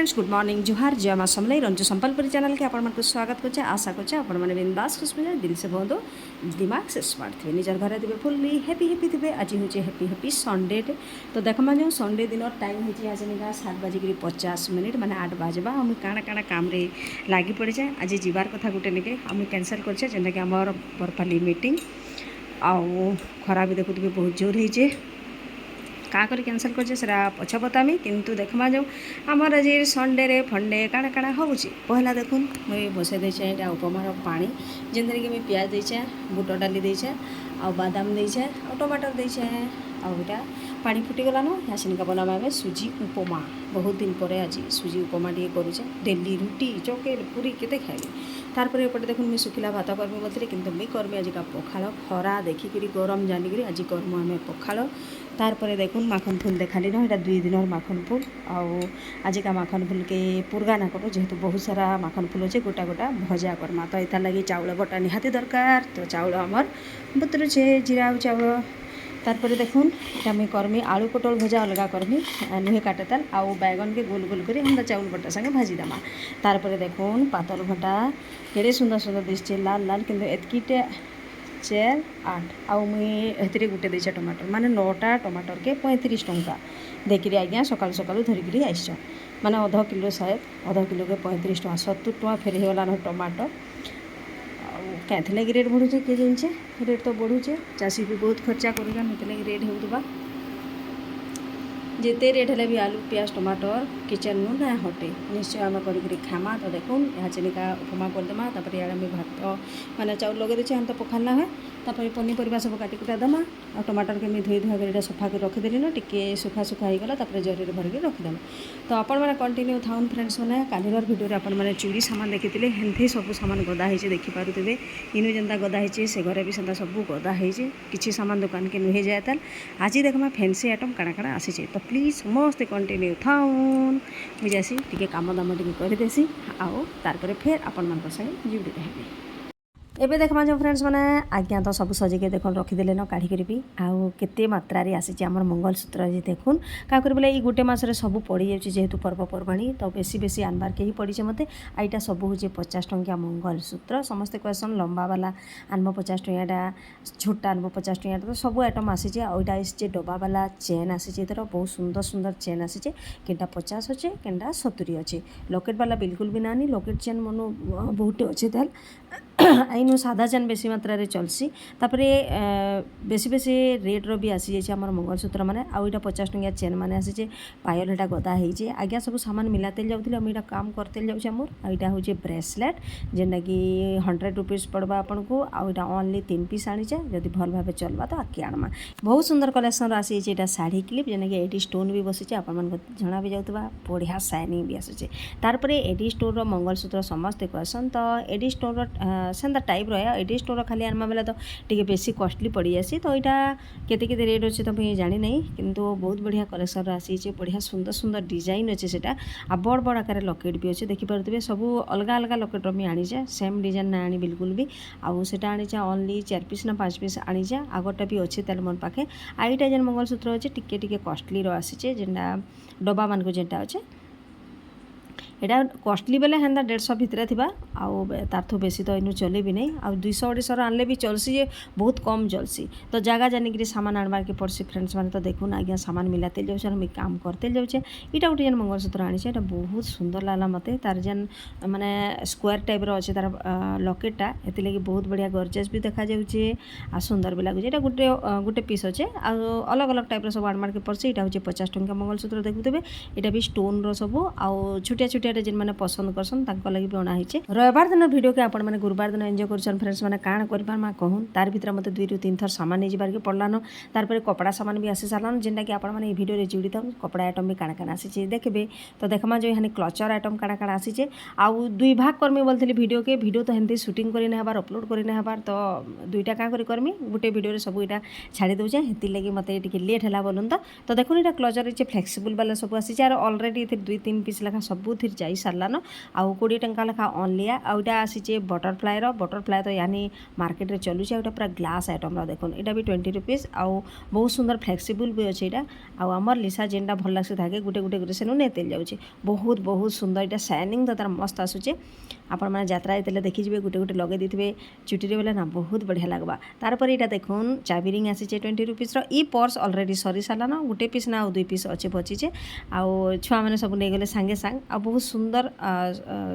Friends good morning जुहार जय माँ Samalei Ranju संपलपुरी channel के आपण मानक स्वागत करछे। आशा करछे आपण माने बिंदास खुश मिले दिल से बहुत दिमाग से स्मार्ट थे निजर घरे थे फुल्ली हैप्पी हैप्पी थे। आज हूँ हैप्पी हैप्पी संडे डे तो देखमा जो संडे दिन टाइम हो आज 7:50 माने 8 बाजवा हम काଣା काଣା काम रे लागी पड़े जाए। आज जीवार कथा गुटे निके हम कैंसल करछे जेंटा कि हमर बरपाली मीटिंग आउ खरा भी देखुथिबे बहुत जोर होइछे का कर कैंसल कर पछ बतामी किंतु देखमा जो आमर आज संडे रे फंडे काଣା काଣା होउची पहला देखुन मुई बसे देछे एटा उपमार पानी जेंदरे कि मैं प्याज देछे बुट डाली देछे आ बादाम देछे आ टमाटर देछे आ एटा पानी फुटी गलानो यासिन का बनावा में सुजी उपमा बहुत दिन पर आज सुजी उपमा टे करुचे डेली रुटी चकेर पूरी केते खाइबे तारपर एपटे देखुन मुझे सुखिला भात करमी बोलते किंतु मुई करमी आज का पखाल खरा देखिक गरम जानिक आज करमु आम पखाल तारपर देखुन माखन फुल देखाली ना यहाँ 2 दिन माखन फुल आज का माखन फुल के पुरगा ना करूँ जेहेतु बहुत सारा माखन फुल अच्छे गोटा गोटा भजा करमा तो यहाँ लगे चाउल बटा निहाती दरकार तो चाउल आमर बतरुचे जीरा चाउल तारपर देखुन मैं करमी आलू पोटल भजा अलग करमी नुहे काटेताल आउ बैगन के गोल गोल कर हम चाउल बटा संगे भाजीदेमा तारपर देखुन पातल भटा केड़े सुंदर सुंदर दिशे लाल लाल किंतु एतकीटे 4 8 आउ मुझे गुटे देछे टमाटर माने 9टा टमाटर के 35 टंका देखिए आज्ञा सकाल सकाल धरिकी आस माने अध किलो शायद अध किलो के 35 टंका 70 टंका फेर होगलान टमाटर कैथे लगे रेट बढ़ुचे किए जाने रेट तो बढ़ुचे चाषी भी बहुत खर्चा करेगा लगे रेट होगा जिते रेट है भी आलू प्याज टमाटर किचन नु ना हटे निश्चय आम कर खामा तो देखुन यहाँ चिनिका उपमा करदेमा इे भात माने चाउल लगे देचे हम तो पखाल ना है तापर पनीपरिया सब काटी कुटा देमा और टमाटर के धोई धुआ कर सफा कर रखिदेली ना टिके सुखा सुखा होगला जरी भरिक रखिदेमा तो आपण मैंने कंटिन्यू थाउन फ्रेंड्स मैंने कालीर भिडियो आपण मैंने चूड़ी सामान देखी हेन्थी सब सामान गदा हो देखिपे इनु जेनता गदा हो से घरे भी सेंता सब गदा हो किसी सामान दुकान के नुहे जाए ताल आज देखमा फैंसी आइटम काଣା काଣା आसी तो प्लीज समस्ते कंटिन्यू थाउन मुझे आसी टिके काम दाम टिके करदेसी आउ तारपर फेर आपण मान संगे जुड़ी रही एबे देखमा जो फ्रेंड्स मैंने आज्ञा तो सब सजिके देख रखिदे न काढ़ी भी आउ केते मात्रा आसी आम मंगलसूत्र आज देखुन क्या कर बोले गोटे मसरे सब पड़ी जाऊँगी जेहेतु पर्वपर्वाणी तो बेसी बेसी आनबार के ही पड़ी मत आईटा सब हूँ 50 टंकिया मंगलसूत्र समस्ते कहसन लंबा वाला आनब 50 टंकियाटा छोटा आनब 50 टंकियाटा तो सब आइटम आसी आईटा आसी डब्बा वाला चेन आसी तर बहुत सुंदर सुंदर चेन आसी केनटा 50 अच्छे केनटा 70 अच्छे लकेट वाला बिल्कुल भी नानी लकेट चेन मन बहुत अच्छे ताल आईनु सादा चेन बेसी मात्रा रे चलसी तापर बेसी बेसी रेट रो भी आसी जाइए आम मंगलसूत्र मैंने आउ यहाँ 50 टंकिया चेन मैंने आसी पायल यहाँ गदा हो आज्ञा सब सामान मिलाते जाऊँ मुझे काम करते जाऊँ मोर यहाँ हूँ ब्रेसलेट जेनटा कि 100 रुपीज पड़वा आपन को आउ यहाँ ओनली 3 पीस आनीचे जदि भल भाव चलवा तो आके आनमा बहुत सुंदर कलेक्शन आसी यहाँ शाढ़ी क्लिप जेना कि एटी स्टोन भी बसी आपन जना भी जाऊँ बढ़िया साइनिंग भी आसूचे तार एडी स्टोर मंगलसूत्र समस्ते कहसन तो एडी स्टोर सेंता टाइप रहा एडी स्टोर खाली आनमा बेला तो टी बेसी कॉस्टली पड़ी आसी तो यहाँ केते केते रेट अच्छे तो मुझे जानी नहीं किंतु बहुत बढ़िया कलेक्शन आसी बढ़िया सुंदर सुंदर डिजाइन अच्छे से आ बड़ बड़ आकार लकेट भी अच्छे देखिपे सब अलग अलग लकेट मुझे आनीचे सेम डिजाइन ना आनी बिल्कुल भी आउ सेटा आनीचे ओनली 4 पीस ना 5 पीस आनीचे आगटा भी अच्छे तेल मोर पाखे आईटा जेन मंगलसूत्र अच्छे टिके टिके कॉस्टली आसीचे जेनटा डब्बा मान को जेनटा अच्छे यहाँ कॉस्टली बेले हेन्ता 150 भितर थी आउ तार बेसी तो इनू चले भी नहीं आ 200 250 आनले भी चलसी जे बहुत कम चलसी तो जगह जानिक सामान आणबार के पड़सी फ्रेंड्स मैंने तो देखुन आज्ञा सामान मिलाते जाऊँ हम काम करते जाऊँ यहाँ गोटे जेन मंगलसूत्र आनीचे यहाँ बहुत सुंदर लागला मत तार जेन माने स्क्वायर टाइप अच्छे तार लकेटा ये लगे बहुत बढ़िया गरजेस भी देखा जाऊे आ सुंदर भी लगुच यहाँ गोटे गोटे पीस अच्छे अलग अलग टाइप सब आणबार के पड़सी यहाँ हूँ 50 टंकिया मंगलसूत्र देखुथे यहाँ भी स्टोन रो आउ छोटिया छोटिया जेन मैंने पसंद करसन तांको लगी भी अणाई रविवार दिन वीडियो के आपण मैंने गुरुवार दिन एंजॉय करछन फ्रेंड्स मैंने काण करिपार कहूँ तार भीतर मत 2 ରୁ 3 थर सामान नहीं जाबार के पड़लानो तारपर कपड़ा सामान भी आसी सारान जेनटा कि आपण मैंने वीडियो रे जुड़ी था कपड़ा आइटम भी काण काण आसी देखबे तो देखमा जो यहाँ क्लचर आइटम काण काण आसी आउ 2 भाग करमी बोलथि वीडियो तो हेंती शूटिंग करी ना हबार अपलोड करी ना हबार तो 2टा का करमी गोटे वीडियो रे सब इटा छाड़ी दउचे हेती लगी मते टिके लेट हला बोलन तो देखुन इटा क्लचर फ्लेक्सिबल वाला सब आसी ऑलरेडी 2-3 पीस लखा सब যাই সারলান आउ 20 टंका लेखा ऑनलिया आउटा आसीचे बटरफ्लाई तो यानी मार्केट रे चलुचे आउटा पूरा ग्लास आइटम देखुन एटा भी 20 रुपीस आउ बहुत सुंदर फ्लेक्सिबल भी अच्छे एटा आउ हमर लिसा जेनटा भल लागसे थाके गुटे गुटे गुटे सेनु नेतेल जाउचे बहुत बहुत सुंदर एटा शाइनिंग तो तार मस्त आसुचे आपण माने यात्रा आइतले देखि जिवे गुटे गुटे लगे दिथिबे चुटी रे बेला ना बहुत बढ़िया लागबा तार पर एटा देखुन चाबी रिंग आसीचे 20 रुपीस रो ई पर्स ऑलरेडी सरी साला ना गुटे पीस ना 2 पीस अच्छे बचिचे आउ छुआ माने सब नै गेले संगे संग आ बहुत सुंदर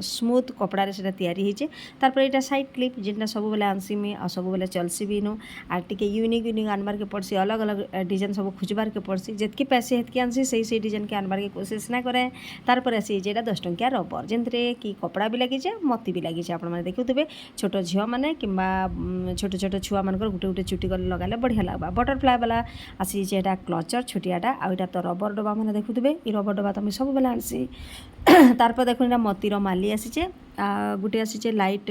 स्मूथ कपड़ा रे सेटा तैयारी हिचे तार पर एटा साइड क्लिप जेनटा सब बेले आंसी में आ सब बेले चलसी भी नो आ टिके यूनिक यूनिक आनबार के पड़सी अलग अलग डिजाइन सब खुजबार के पड़सी जेतकी पैसे हेतकी आंसी सही डिजाइन के आनबार के कोशिश ना करे तार पर आसी जेटा 10 टंकिया रबर जेंतरे की कपड़ा भी लागि जे मोती भी लागि जे आपण माने देखुतबे छोट झियो माने किबा छोट छोट छुआ मानकर गुटे गुटे चुटी कर लगाले बढ़िया लागबा बटरफ्लाई वाला आसी जेटा क्लचर छोटियाटा आ एटा तो रबर डबा माने देखुतबे ई रबर डबा तो सब बेले आनसी तार पर देखुन एटा मोतीर माली आसीचे गुटे आसीचे लाइट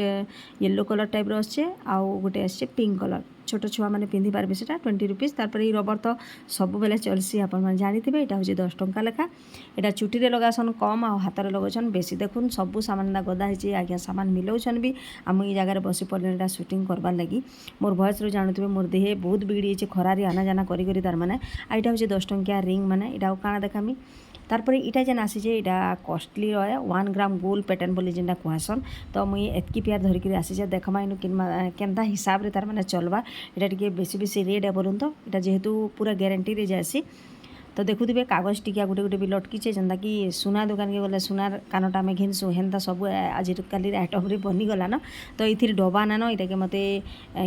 येलो कलर टाइप रो आछे आउ गुटे आछे पिंक कलर छोट छुआ माने पिंधि पारबे सेटा 20 रुपीस तार पर ई रबर तो सब बेले चलसी आपण माने जानिथिबे एटा होजे 10 टंका लेखा एटा चुटी रे लगासन कम आ हाथ रे लगासन बेसी देखुन सब सामान दा गदा हिची आज्ञा सामान मिलौछन भी हम ई जगह रे बसी पड़ले एटा शूटिंग करबार लागि मोर वॉइस रो जानुथिबे मोर देहे बहुत बिगड़ी छि खरारी आना जाना करी करी तार माने एटा होजे 10 टंकिया रिंग माने एटा काना देखामी तारपर इटा जेन आसीजे इटा कॉस्टली रहे 1 ग्राम गोल्ड पैटर्न बोली जेनटा कहसन तो मुई एतकी प्यार धरिक आसीजे देखमा इनु केनता हिसाब रे तार माने चलबा इटा टिके बेसी बेसी रेट है बोलूँ तो इटा जेहेतु पूरा ग्यारंटी रे जासी तो देखुथिबे कागज टिकिया गुटे गुटे भी लटकीचे जेनता कि सुना दुकान के गले सुनार कानटा आम घिनसु हेन्ता सब आज काली आइटम रे बनी गला न तो ये डबा नान इटा के मते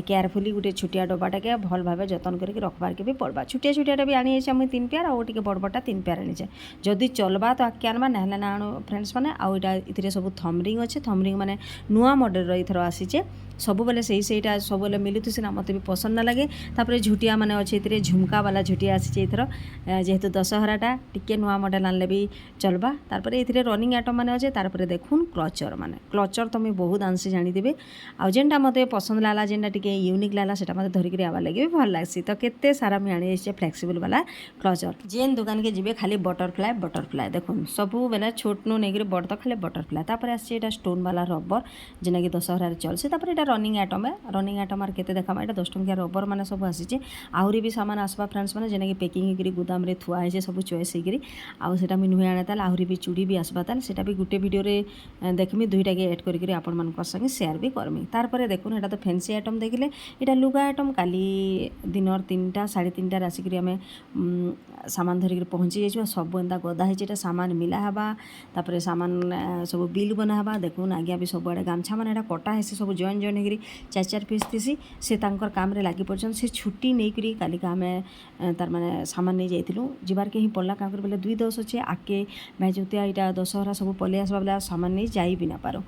केयरफुली गुटे छुटिया डबाटा के भल भाव जतन करके रखबार के भी पड़वा छुटिया छुटियाटा भी आनी मुझे 3 पेयर आउ टिके बड़बटा 3 पेयर आनी जदि चलबा तो आके आनबा ना ना आनो फ्रेंड्स माने आउ इटा इथिरे सब थमरिंग अच्छे थमरिंग माने नुआ मॉडल रो इथरो आसीचे सब बेले सहीटा सब बेले मिलुथुसी ना मते भी पसंद ना लगे तापर झुटिया माने अच्छे इथिरे झुमका वाला झुटिया आसीचे इथरो जेहेतु दशहराटा टिके नुआ मॉडल आनले भी चलबा तारपर इथिरे रनिंग आइटम माने अच्छे तारपर देखुन क्लचर तो मैं बहुत आंसी जानी देबे आ जेनटा मते पसंद लाला जेनटा टिके यूनिक लाला सेटा मते धरिक आवा लगे भी भल लागसी तो केते सारा मैं आनी एसे फ्लेक्सिबल वाला क्लचर जेन दुकान के जिबे खाली बटरफ्लाई देखुन सब बेले छोट नु नेगिरे बड़ तो खाली बटरफ्लाई तापर आसी एटा स्टोन वाला रबर जेना कि दशहरा रे चलसी तापर एटा रनिंग आइटम आर केते देखामा एटा 10 टंकिया रबर माने सब आसीचे आहुरी भी सामान आसबा फ्रेंड्स माने जेना कि पैकिंग हेकरी गुदाम रे थुआ है सब चॉइस हेकरी आउ सेटा मी नुहे आने ताल आहुरी भी चूड़ी भी आसबा ताल सेटा भी गुटे वीडियो रे देखमी दुईटा के ऐड करके आपण मान संगे शेयर भी करमी तार पर देखुन एटा तो फैंसी आइटम देखिले एटा लुगा आइटम काली दिनर 3टा 3:30 रासिक आम सामान धरिक पहुँची जाइए सब एंता गदा है एटा सामान मिला हवा तापर सामान सब बिल बना हवा देखुन आज्ञा भी सब आड़े गामछा मान कटा है सब जॉइन होकर 4 पीस थी से तांकर काम रे लागी पड़छन से छुट्टी नहीं करी काली का आम तार माने सामान नहीं जाइलु जीवार के ही पड़ला क्या बोले 2 10 अच्छे आके मैं जोतिया यहाँ दशहरा सब पलि आसबा बेला सामान नहीं जाई भी ना पारो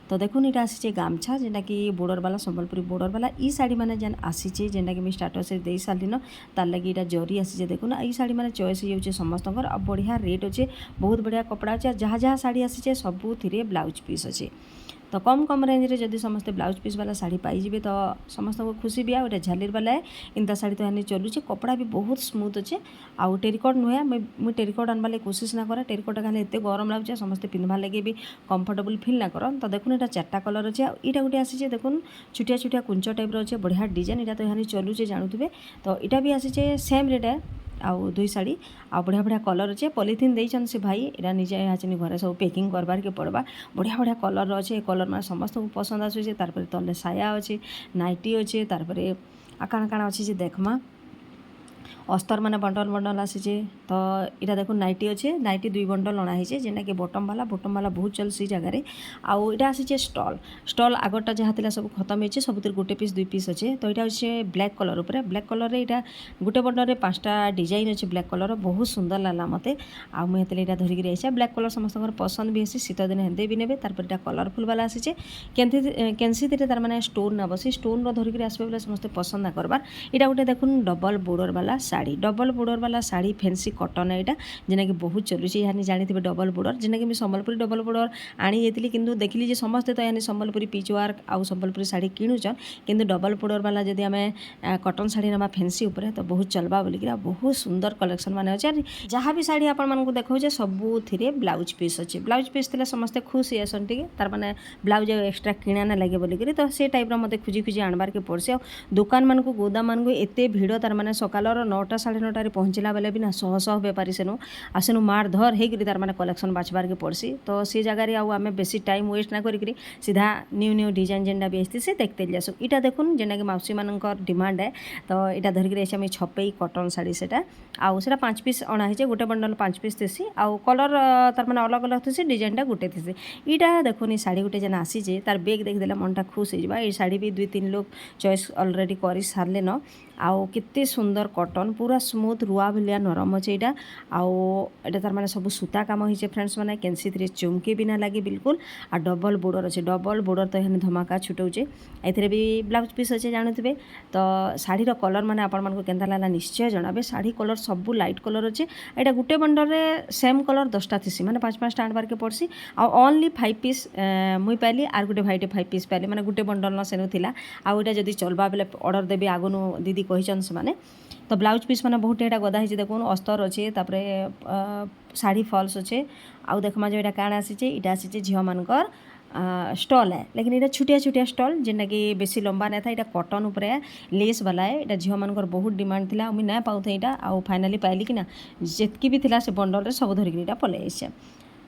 तो देखुन इटा आसीचे गामछा जेनटा कि बॉर्डर वाला संबलपुरी बॉर्डर वाला ई साड़ी माने जेन आसीचे जेनटा कि मैं स्टाटस रे दे सालिन तार लगी इटा जरी आसीचे देखुन ई साड़ी माने चॉइस हो जाउचे समस्तकर आ बढ़िया रेट अच्छे बहुत बढ़िया कपड़ा अच्छे जहाँ जहाँ साड़ी आसीचे सबू थिरे ब्लाउज पीस अच्छे तो कम रेंज रे जदि समस्ते ब्लाउज पीस वाला साड़ी पाइबे तो समस्त को खुशी भी आउट झालीर वाला है इंता साड़ी तो यानी चलुचे कपड़ा भी बहुत स्मूथ अच्छे आउ टेरिकट नुहे मुझे टेरिकट आनवा लगे कोशिश ना करे टेरिकट खाली एत गरम लगुचे समस्ते पिंधवा लगे भी कंफर्टेबल फील ना कर तो देखुन एटा 4टा कलर अच्छे यहाँ गोटे आसीचे देखुन छुटिया छुटिया कुंच टाइप अच्छे बढ़िया डिजाइन यहाँ तो यहाँ चलुचे जानूे तो यहाँ भी आसीचे सेम रेट है आउ 2 साड़ी आ बढ़िया बढ़िया कलर अच्छे पॉलिथिन देइछन से भाई एटा निजे आछनी घरे सब पैकिंग करबार के पड़वा बढ़िया बढ़िया कलर अच्छे कलर माने समस्त को पसंद आसुचे तारपर तले साया अच्छे नाइटी अच्छे तारपर आ काण काण अच्छे जे देखमा अस्तर माने बंडल आसीचे तो यहाँ देखो नाइटी अच्छे नाइटी 2 बंडल अना है जेना कि बटम वाला बहुत चलसी जगह आउ यहाँ आसीचे स्टल आगरटा जहाँ था सब खत्म होइए सब गोटे पीस 2 पीस अच्छे तो यहाँ अच्छे ब्लैक कलर उपर ब्लैक कलर यहाँ गोटे बंडल 5टा डिजाइन अच्छे ब्लैक कलर बहुत सुंदर लागला मते आउ मुझे यहाँ धरिक आइसे ब्लैक कलर समस्त पसंद भी आसी शीत दिन हेदे भी ने तारपर यहाँ कलरफुल वाला आसीचे कैंसी तार स्टोन ना बसी स्टोन धरिक आसबे समस्त पसंद ना करबार यहाँ गोटे देखुन डबल बॉर्डर वाला शाढ़ी डबल बॉर्डर वाला शाढ़ी फैंसी कॉटन एटा जेना कि बहुत चलुची यानी जानिथिबे डबल बॉर्डर जेना कि मैं संबलपुरी डबल बॉर्डर आनी जाइली किंतु देखिली जे समस्ते तो यानी संबलपुरी पिच वर्क आउ संबलपुरी शाढ़ी किणुचन किंतु डबल बॉर्डर वाला जदि आम कॉटन शाढ़ी नमा फैंसी उपरे तो बहुत चलबा बोलिक बहुत सुंदर कलेक्शन माने अच्छे जहाँ भी शाढ़ी आपण मानकु देखौजे सबुथिरे ब्लाउज पीस अच्छे ब्लाउज पीस थिले समस्ते खुश हेसन टिके तार माने ब्लाउज एक्स्ट्रा किणा ना लगे बोलिक तो से टाइप मते खुजी खुजी आनबार के पड़सी आ दुकान मानकु गोदाम मानकु एते भिड़ तार माने सकालर 9टा 9:30 पहुँचला बेले भी ना शह शह बेपारी सेनु आसेनु मार धर हेकरी तार माने कलेक्शन बाछबार के पड़सी तो से जगार आम बेसी टाइम वेस्ट ना करी सीधा न्यू न्यू डिजाइन जेनटा भी आसती से देखते जासु इटा देखुन जेना कि माउसी मानकर डिमांड है तो इटा धरिक आसी आम छपेई कॉटन शाढ़ी सेटा आउ सेटा 5 पीस अना है गोटे बंडल 5 पीस थी आउ कलर तार माने अलग अलग थी डिजाइनटा गोटे थी इटा देखुन शाढ़ी गोटे जेना आसीजे तार बेग देखदेला मनटा खुश हो ये शाढ़ी भी 2-3 लोग चॉइस ऑलरेडी कर सारे न आउ केते सुंदर कॉटन पूरा स्मूथ रुआ भलिया नरम अच्छे यहाँ आउ एटा तार माने सब सूता काम होइछे फ्रेंड्स माने कैंसी थ्री चुमकी भी ना लगे बिल्कुल आ डबल बॉर्डर अच्छे डबल बॉर्डर तो यहाँ धमाका छुटाऊे एथिरे भी ब्लाउज पीस अच्छे जानूथे तो शाढ़ीर कलर माने आपण मानक केनता लागला निश्चय जनाबे शाढ़ी कलर सबू लाइट कलर अच्छे यहाँ गोटे बंडल में सेम कलर 10टा थी मैंने 5-5टा आनबार के पड़सी आ ओनली 5 पीस मुई पाइली आर गोटे भाईटे 5 पीस पाइली मैंने गोटे बंडल न सेनु थिला आउ एटा जदि चलबा बेले ऑर्डर देबी आगनु दीदी कहिचन से माने तो ब्लाउज पीस मैंने बहुत एटा गदा है देखुन अस्तर अच्छे तापरे शाढ़ी फॉल्स अच्छे आउ देखमा जो एटा काण आसीचे इटा आसीचे झियो मानकर स्टॉल है लेकिन ये छुटिया छुटिया स्टॉल जेनटा कि बेसी लंबा नहीं था यहाँ कॉटन उपरे लेस वाला है यहाँ झील मानकर बहुत डिमांड था मुझे ना पाऊँ यहाँ आउ फाइनाली पाइली कि ना जितकी भी थिला से बंडल सब धरिक पलि आसे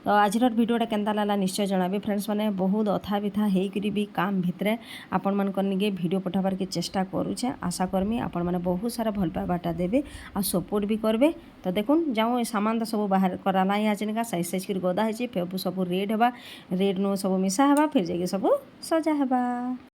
तो आज भिडियोटा केनता लागला निश्चय जनाबे फ्रेंड्स मैंने बहुत अथा बिथा होकर भी काम भितर आपण मानकर निके भिडियो पठाबार के चेष्टा करुचे आशा करमी आपण मैंने बहुत सारा भल पाइबाटा देवे आ सपोर्ट भी करबे तो देखुन जाऊँ सामान तो सब बाहर कराला यहाँ चिनका साइज साइज कर गदा है फेबू सब रेड हवा रेड नो सब मिसा हवा फिर जाइए सब सजा हवा।